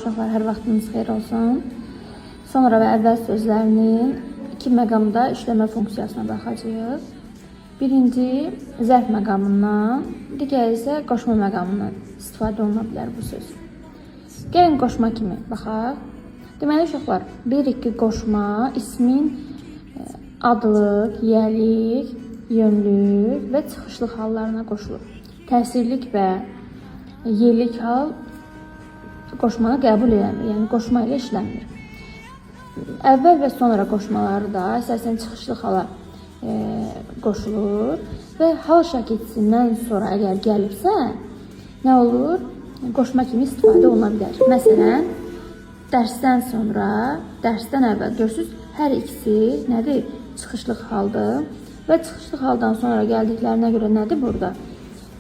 Uşaqlar, hər vaxtınız xeyir olsun. Sonra və əvvəl sözlərinin iki məqamda işləmə funksiyasına baxacağıq. Birinci, zərf məqamından, digəri isə qoşma məqamından istifadə oluna bilər bu söz. Gəlin qoşma kimi baxaq. Deməli, uşaqlar, bilirik ki, qoşma ismin adlıq, yiyəlik, yönlük və çıxışlıq hallarına qoşulur. Təsirlik və yerlik hal qoşmanı qəbul eləmir, yəni qoşma ilə işlənmir. Əvvəl və sonra qoşmaları da əsasən çıxışlıq hala qoşulur və hal şəkilçisindən sonra əgər gəlibsə, nə olur? Qoşma kimi istifadə oluna bilər. Məsələn, dərsdən sonra, dərsdən əvvəl görürsünüz, hər ikisi nədir? Çıxışlıq haldır və çıxışlıq haldan sonra gəldiklərinə görə nədir burada?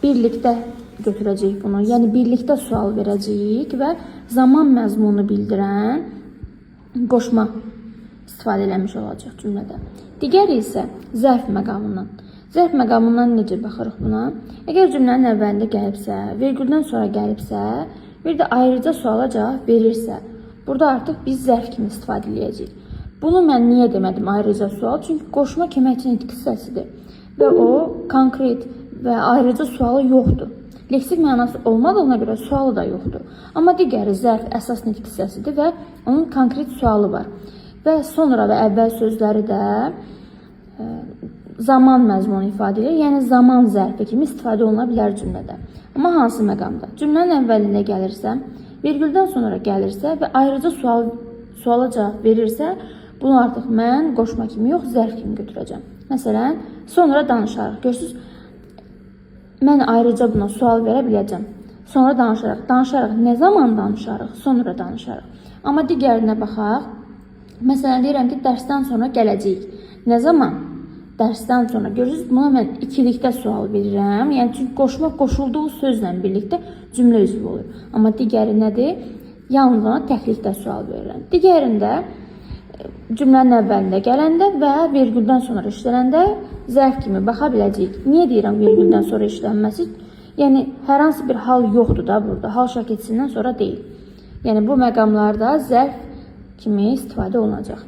Birlikdə götürəcəyik bunu. Yəni birlikdə sual verəcəyik və zaman məzmunu bildirən qoşma istifadə eləmiş olacaq cümlədə. Digəri isə zərf məqamından. Zərf məqamından necə baxırıq buna? Əgər cümlənin əvvəlində gəlibsə, vergüldən sonra gəlibsə, bir də ayrıca suala cavab verirsə, burada artıq biz zərf kimi istifadə edəcəyik. Bunu mən niyə demədim ayrıca sual? Çünki qoşma köməkçi nitq hissəsidir və o konkret və ayrıca sualı yoxdur. Leksik mənası olmadığına görə sualı da yoxdur. Amma digəri zərf əsas nitq hissəsidir və onun konkret sualı var. Və sonra və əvvəl sözləri də zaman məzmunu ifadə edir. Yəni zaman zərfi kimi istifadə oluna bilər cümlədə. Amma hansı məqamda? Cümlənin əvvəlində gəlirsə, virgüldən sonra gəlirsə və ayrıca suala cavab verirsə, bunu artıq mən qoşma kimi yox, zərf kimi götürəcəm. Məsələn, sonra danışarıq. Görürsünüz, mən ayrıca buna sual verə biləcəm. Sonra danışarıq. Danışarıq. Nə zaman danışarıq? Sonra danışarıq. Amma digərinə baxaq. Məsələn, deyirəm ki, dərsdən sonra gələcəyik. Nə zaman? Dərsdən sonra. Görürsünüz, buna mən ikilikdə sual verirəm. Yəni, çünki qoşma qoşulduğu sözlə birlikdə cümlə üzvü olur. Amma digəri nədir? Yalnız ona təklikdə sual verirəm. Digərində cümlənin əvvəlində gələndə və vergüldən sonra işlənəndə zərf kimi baxa biləcəyik. Niyə deyirəm vergüldən sonra işlənməsi? Yəni, hər hansı bir hal yoxdur da burada. Hal şəkilçisindən sonra deyil. Yəni, bu məqamlarda zərf kimi istifadə olunacaq.